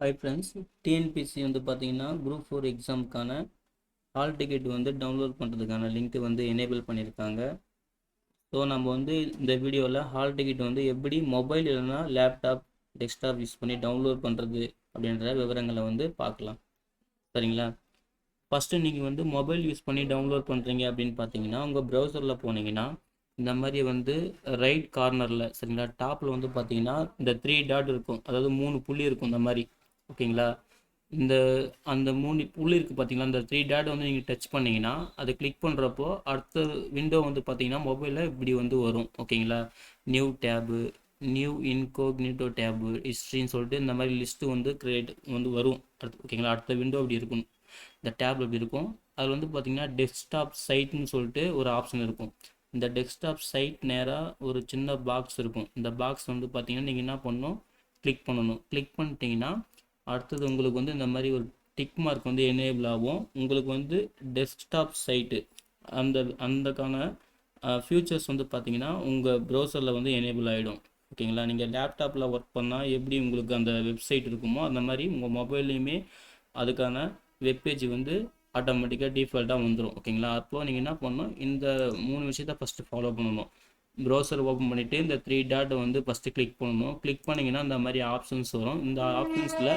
Hi friends, TNPSC வந்து பார்த்தீங்கன்னா group 4 எக்ஸாமுக்கான hall ticket வந்து டவுன்லோட் பண்ணுறதுக்கான லிங்க் வந்து எனேபிள் பண்ணியிருக்காங்க. ஸோ நம்ம வந்து இந்த வீடியோவில் ஹால் டிக்கெட் வந்து எப்படி மொபைல் இல்லைனா லேப்டாப் டெஸ்க்டாப் யூஸ் பண்ணி டவுன்லோட் பண்ணுறது அப்படின்ற விவரங்களை வந்து பார்க்கலாம். சரிங்களா? ஃபஸ்ட்டு நீங்கள் வந்து மொபைல் யூஸ் பண்ணி டவுன்லோட் பண்ணுறீங்க அப்படின்னு பார்த்தீங்கன்னா உங்கள் ப்ரௌசரில் போனீங்கன்னா இந்த மாதிரி வந்து ரைட் கார்னரில், சரிங்களா, டாப்பில் வந்து பார்த்தீங்கன்னா இந்த 3 டாட் இருக்கும், அதாவது 3 புள்ளி இருக்கும் இந்த மாதிரி. ஓகேங்களா? இந்த அந்த 3 புள்ளி இருக்குது பார்த்தீங்களா, இந்த 3 டாட் வந்து நீங்கள் டச் பண்ணிங்கன்னா அதை கிளிக் பண்ணுறப்போ அடுத்த விண்டோ வந்து பார்த்தீங்கன்னா மொபைலில் இப்படி வந்து வரும். ஓகேங்களா? நியூ டேபு, நியூ இன்கோக்னிட்டோ டேபு, ஹிஸ்ட்ரின்னு சொல்லிட்டு இந்த மாதிரி லிஸ்ட்டு வந்து கிரியேட் வந்து வரும் அடுத்து. ஓகேங்களா? அடுத்த விண்டோ அப்படி இருக்கும், இந்த டேப் அப்படி இருக்கும். அதில் வந்து பார்த்தீங்கன்னா டெஸ்க்டாப் சைட்னு சொல்லிட்டு ஒரு ஆப்ஷன் இருக்கும். இந்த டெஸ்க்டாப் சைட் நேராக ஒரு சின்ன பாக்ஸ் இருக்கும். இந்த பாக்ஸ் வந்து பார்த்தீங்கன்னா நீங்கள் என்ன பண்ணணும், கிளிக் பண்ணணும். கிளிக் பண்ணிட்டீங்கன்னா அடுத்தது உங்களுக்கு வந்து இந்த மாதிரி ஒரு டிக் மார்க் வந்து எனேபிள் ஆகும். உங்களுக்கு வந்து டெஸ்க்டாப் சைட்டு அந்தக்கான ஃபியூச்சர்ஸ் வந்து பார்த்தீங்கன்னா உங்கள் ப்ரௌசரில் வந்து எனேபிள் ஆகிடும். ஓகேங்களா? நீங்கள் லேப்டாப்பில் ஒர்க் பண்ணால் எப்படி உங்களுக்கு அந்த வெப்சைட் இருக்குமோ அந்த மாதிரி உங்கள் மொபைல்லையுமே அதுக்கான வெப்பேஜ் வந்து ஆட்டோமேட்டிக்காக டிஃபால்ட்டாக வந்துடும். ஓகேங்களா? அப்போது நீங்கள் என்ன பண்ணணும், இந்த 3 விஷயத்தை ஃபஸ்ட்டு ஃபாலோ பண்ணணும். ப்ரௌசர் ஓப்பன் பண்ணிவிட்டு இந்த 3 டாட்டை வந்து ஃபஸ்ட்டு கிளிக் பண்ணணும். கிளிக் பண்ணிங்கன்னா இந்த மாதிரி ஆப்ஷன்ஸ் வரும். இந்த ஆப்ஷன்ஸில்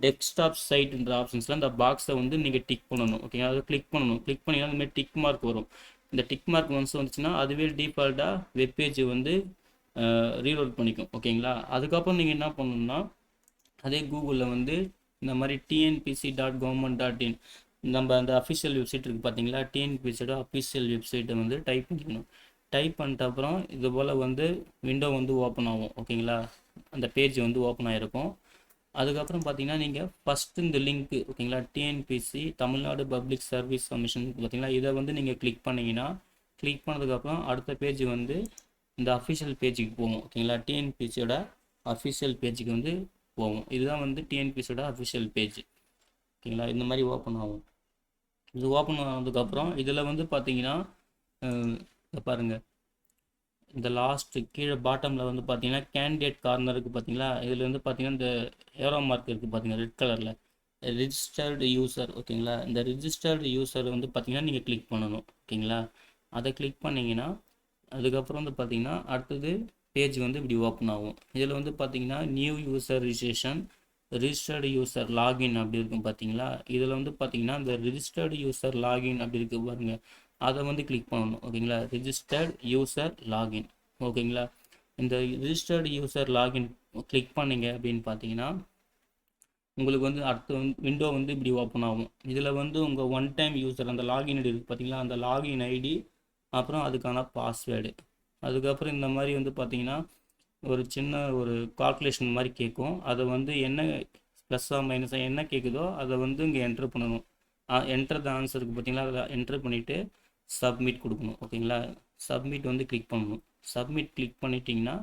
டெஸ்க்டாப் சைட்ன்ற ஆப்ஷன்ஸில் இந்த பாக்ஸை வந்து நீங்கள் டிக் பண்ணணும். ஓகேங்களா? அதை கிளிக் பண்ணணும். கிளிக் பண்ணிங்கன்னா இந்த மாதிரி டிக் மார்க் வரும். இந்த டிக் மார்க் ஒன்ஸ் வந்துச்சுன்னா அதுவே டிஃபால்ட்டாக வெப்பேஜ் வந்து ரீலோட் பண்ணிக்கும். ஓகேங்களா? அதுக்கப்புறம் நீங்கள் என்ன பண்ணணும்னா அதே கூகுளில் வந்து இந்த மாதிரி tnpc.government.in நம்ம அந்த அஃபிஷியல் வெப்சைட் இருக்குது பார்த்தீங்களா, டிஎன்பிசியோட அஃபிஷியல் வெப்சைட்டை வந்து டைப் பண்ணிக்கணும். டைப் பண்ணிட்ட அப்புறம் இது போல் வந்து விண்டோ வந்து ஓப்பன் ஆகும். ஓகேங்களா? அந்த பேஜ் வந்து ஓப்பன் ஆகிருக்கும். அதுக்கப்புறம் பார்த்தீங்கன்னா நீங்கள் ஃபஸ்ட்டு இந்த லிங்க்கு, ஓகேங்களா, TNPSC Tamil Nadu public service commission பார்த்தீங்களா, இதை வந்து நீங்கள் கிளிக் பண்ணிங்கன்னா கிளிக் பண்ணதுக்கப்புறம் அடுத்த பேஜ் வந்து இந்த அஃபிஷியல் பேஜுக்கு போகும். ஓகேங்களா? டிஎன்பிசியோட அஃபிஷியல் பேஜுக்கு வந்து போகும். இதுதான் வந்து டிஎன்பிசியோட அஃபிஷியல் பேஜ். ஓகேங்களா? இந்த மாதிரி ஓப்பன் ஆகும். இது ஓப்பன் ஆனதுக்கப்புறம் இதில் வந்து பார்த்தீங்கன்னா பாருங்கள், இந்த லாஸ்ட்டு கீழே பாட்டமில் வந்து பார்த்தீங்கன்னா கேண்டிடேட் கார்னர் இருக்குது பார்த்தீங்களா, இதில் வந்து பார்த்தீங்கன்னா இந்த ஏரோ மார்க் இருக்குது பார்த்தீங்கன்னா ரெட் கலரில், ரிஜிஸ்டர்டு யூசர். ஓகேங்களா? இந்த ரிஜிஸ்டர்டு யூசர் வந்து பார்த்தீங்கன்னா நீங்கள் கிளிக் பண்ணணும். ஓகேங்களா? அதை கிளிக் பண்ணிங்கன்னா அதுக்கப்புறம் வந்து பார்த்தீங்கன்னா அடுத்தது பேஜ் வந்து இப்படி ஓப்பன் ஆகும். இதில் வந்து பார்த்தீங்கன்னா new user registration, registered user login அப்படி இருக்கும் பார்த்தீங்களா. இதில் வந்து பார்த்தீங்கன்னா இந்த ரிஜிஸ்டர்டு யூசர் லாகின் அப்படி இருக்கு பாருங்கள், அதை வந்து கிளிக் பண்ணணும். ஓகேங்களா? Registered user login. ஓகேங்களா? இந்த ரிஜிஸ்டர்டு யூசர் லாகின் கிளிக் பண்ணிங்க அப்படின்னு பார்த்தீங்கன்னா உங்களுக்கு வந்து அடுத்த விண்டோ வந்து இப்படி ஓப்பன் ஆகும். இதில் வந்து உங்கள் ஒன் டைம் யூசர் அந்த லாகின் ஐடி இருக்குது பார்த்தீங்களா, அந்த லாகின் ஐடி அப்புறம் அதுக்கான பாஸ்வேர்டு, அதுக்கப்புறம் இந்த மாதிரி வந்து பார்த்தீங்கன்னா ஒரு சின்ன ஒரு கால்குலேஷன் மாதிரி கேட்கும். அதை வந்து என்ன ப்ளஸ்ஸாக மைனஸாக என்ன கேட்குதோ அதை வந்து இங்கே என்ட்ரு பண்ணணும். என்ட்ரு த ஆன்சருக்கு பார்த்தீங்களா, அதில் என்ட்ரு பண்ணிவிட்டு சப்மிட் கொடுக்கணும். ஓகேங்களா? சப்மிட் வந்து கிளிக் பண்ணணும். சப்மிட் கிளிக் பண்ணிட்டீங்கன்னா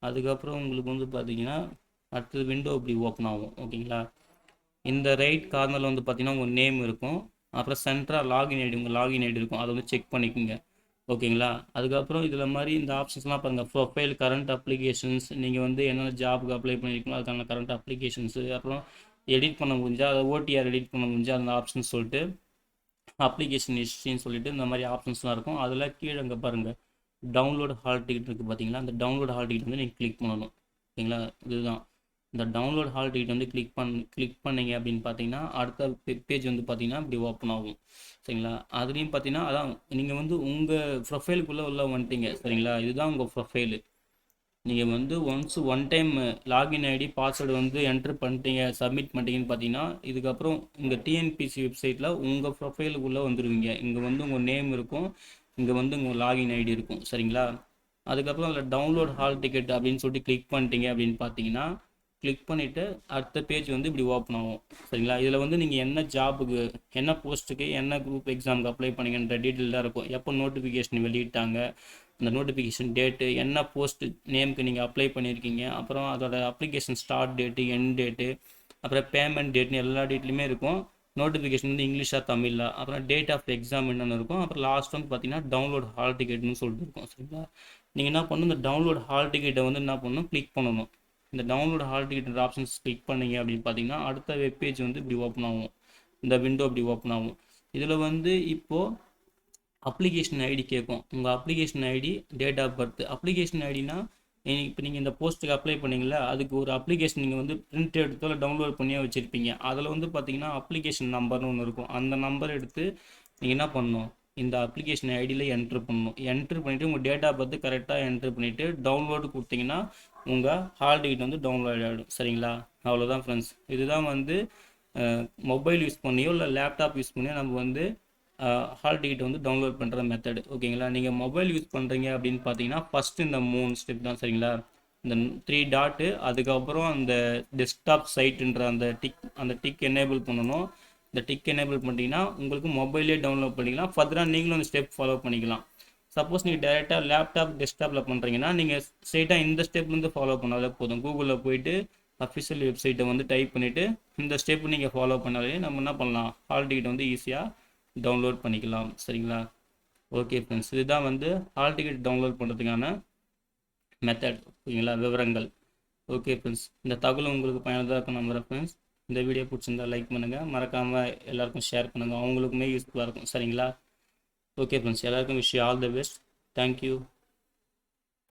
அதுக்கப்புறம் உங்களுக்கு வந்து பார்த்தீங்கன்னா அடுத்தது விண்டோ இப்படி ஓப்பன் ஆகும். ஓகேங்களா? இந்த ரைட் கார்னரில் வந்து பார்த்தீங்கன்னா உங்கள் நேம் இருக்கும், அப்புறம் சென்ட்ராக லாகின் ஐடி, உங்கள் லாகின் ஐடி இருக்கும், அதை வந்து செக் பண்ணிக்கோங்க. ஓகேங்களா? அதுக்கப்புறம் இதில் மாதிரி இந்த ஆப்ஷன்ஸ்லாம் பாருங்கள், ப்ரொஃபைல், கரண்ட் அப்ளிகேஷன்ஸ், நீங்கள் வந்து என்னென்ன ஜாபுக்கு அப்ளை பண்ணியிருக்கீங்களோ அதுக்கான கரண்ட் அப்ளிகேஷன்ஸு, அப்புறம் எடிட் பண்ண முடிஞ்சால் அதை ஓடிஆர் எடிட் பண்ண முடிஞ்சால் அந்த ஆப்ஷன் சொல்லிட்டு அப்ளிகேஷன் ஹிஸ்ட்ரின்னு சொல்லிட்டு இந்த மாதிரி ஆப்ஷன்ஸ்லாம் இருக்கும். அதில் கீழே இங்கே பாருங்கள் டவுன்லோட் ஹால் டிக்கெட் இருக்குது பார்த்தீங்களா, அந்த டவுன்லோட் ஹால் டிக்கெட் வந்து நீங்கள் கிளிக் பண்ணணும். ஓகேங்களா? இதுதான் இந்த டவுன்லோட் ஹால் டிக்கெட் வந்து கிளிக் பண்ணிங்க அப்படின்னு பார்த்தீங்கன்னா அடுத்த பேஜ் வந்து பார்த்தீங்கன்னா இப்படி ஓப்பன் ஆகும். சரிங்களா? அதுலேயும் பார்த்தீங்கன்னா அதான் நீங்கள் வந்து உங்கள் ப்ரொஃபைலுக்குள்ளே உள்ள வந்துட்டீங்க. சரிங்களா? இதுதான் உங்கள் ப்ரொஃபைலு. நீங்கள் வந்து one time login ID password வந்து என்ட்ரு பண்ணிட்டீங்க, சப்மிட் பண்ணிட்டீங்கன்னு பார்த்தீங்கன்னா இதுக்கப்புறம் உங்கள் டிஎன்பிசி வெப்சைட்டில் உங்கள் ப்ரொஃபைலுக்குள்ளே வந்துடுவீங்க. இங்கே வந்து உங்கள் நேம் இருக்கும், இங்கே வந்து உங்கள் லாகின் ஐடி இருக்கும். சரிங்களா? அதுக்கப்புறம் அதில் டவுன்லோட் ஹால் டிக்கெட் அப்படின்னு சொல்லிட்டு கிளிக் பண்ணிட்டீங்க அப்படின்னு பார்த்தீங்கன்னா கிளிக் பண்ணிவிட்டு அடுத்த பேஜ் வந்து இப்படி ஓப்பன் ஆகும். சரிங்களா? இதில் வந்து நீங்கள் என்ன ஜாபுக்கு, என்ன போஸ்ட்டுக்கு, என்ன குரூப் எக்ஸாமுக்கு அப்ளை பண்ணிங்கன்ற டீட்டெயில் தான் இருக்கும். எப்போ நோட்டிஃபிகேஷன் வெளியிட்டாங்க, அந்த நோட்டிஃபிகேஷன் டேட்டு, என்ன போஸ்ட் நேமுக்கு நீங்கள் அப்ளை பண்ணியிருக்கீங்க, அப்புறம் அதோட application start date, end date, அப்புறம் பேமெண்ட் டேட்னு எல்லா டேட்லையுமே இருக்கும். நோட்டிஃபிகேஷன் வந்து இங்கிலீஷாக தமிழில், அப்புறம் டேட் ஆஃப் எக்ஸாம் என்னென்னு இருக்கும். அப்புறம் லாஸ்ட் வந்து பார்த்தீங்கன்னா டவுன்லோட் ஹால் டிக்கெட்னு சொல்லிட்டு இருக்கும். சரிங்களா? நீங்கள் என்ன பண்ணணும், இந்த டவுன்லோட் ஹால் டிக்கெட்டை வந்து என்ன பண்ணணும், கிளிக் பண்ணணும். இந்த download hall ticket options click பண்ணீங்க அப்படின்னு பார்த்தீங்கன்னா அடுத்த வெப்பேஜ் வந்து இப்படி ஓப்பன் ஆகும். இந்த விண்டோ இப்படி ஓப்பன் ஆகும். இதில் வந்து இப்போது அப்ளிகேஷன் ஐடி கேட்கும். உங்கள் application ID, date of birth. Application ஐடினா இப்போ நீங்கள் இந்த போஸ்ட்டுக்கு அப்ளை பண்ணீங்களா, அதுக்கு ஒரு அப்ளிகேஷன் நீங்கள் வந்து பிரிண்ட் எடுத்தோ இல்லை டவுன்லோட் பண்ணியோ வச்சுருப்பீங்க. அதில் வந்து பார்த்தீங்கன்னா அப்ளிகேஷன் நம்பர்னு ஒன்று இருக்கும். அந்த நம்பர் எடுத்து நீங்கள் என்ன பண்ணணும், இந்த அப்ளிகேஷன் ஐடியில் என்ட்ரு பண்ணணும். என்ட்ரு பண்ணிவிட்டு உங்கள் டேட் ஆஃப் பர்த்து கரெக்டாக என்ட்ரு பண்ணிவிட்டு டவுன்லோடு கொடுத்தீங்கன்னா உங்கள் ஹால் டிக்கெட் வந்து டவுன்லோட் ஆகிடும். சரிங்களா? அவ்வளோதான் ஃப்ரெண்ட்ஸ். இதுதான் வந்து மொபைல் யூஸ் பண்ணியோ இல்லை லேப்டாப் யூஸ் பண்ணியோ நம்ம வந்து ஹால் டிக்கெட் வந்து டவுன்லோட் பண்ணுற மெத்தடு. ஓகேங்களா? நீங்கள் மொபைல் யூஸ் பண்ணுறீங்க அப்படின்னு பார்த்தீங்கன்னா ஃபஸ்ட்டு இந்த 3 ஸ்டெப் தான். சரிங்களா? இந்த 3 டாட்டு, அதுக்கப்புறம் அந்த டெஸ்க்டாப் சைட்டுன்ற அந்த டிக் எனேபிள் பண்ணணும். இந்த டிக் எனேபிள் பண்ணிட்டீங்கன்னா உங்களுக்கு மொபைலே டவுன்லோட் பண்ணிக்கலாம். ஃபர்தராக நீங்களும் அந்த ஸ்டெப் ஃபாலோ பண்ணிக்கலாம். சப்போஸ் நீங்கள் டேரெக்டாக லேப்டாப் டெஸ்க்டாப்பில் பண்ணுறீங்கன்னா நீங்கள் ஸ்ட்ரெயிட்டாக இந்த ஸ்டெப்லேருந்து ஃபாலோ பண்ணாலே போதும். கூகுளில் போயிட்டு அஃபிஷியல் வெப்சைட்டை வந்து டைப் பண்ணிவிட்டு இந்த ஸ்டெப் நீங்கள் ஃபாலோ பண்ணாலே நம்ம என்ன பண்ணலாம், ஹால் டிக்கெட் வந்து ஈஸியாக டவுன்லோட் பண்ணிக்கலாம். சரிங்களா? ஓகே ஃப்ரெண்ட்ஸ், இதுதான் வந்து ஹால் டிக்கெட் டவுன்லோட் பண்ணுறதுக்கான மெத்தட். ஓகேங்களா? விவரங்கள். ஓகே ஃப்ரெண்ட்ஸ், இந்த தகவல் உங்களுக்கு பயனுள்ளதாக இருக்கும் நம்புகிறேன் ஃப்ரெண்ட்ஸ். இந்த வீடியோ பிடிச்சிருந்தா லைக் பண்ணுங்கள், மறக்காமல் எல்லாருக்கும் ஷேர் பண்ணுங்கள், அவங்களுக்குமே யூஸ்ஃபுல்லாக இருக்கும். சரிங்களா? ஓகே ஃப்ரெண்ட்ஸ், எல்லாருக்கும் wish all the best. Thank you.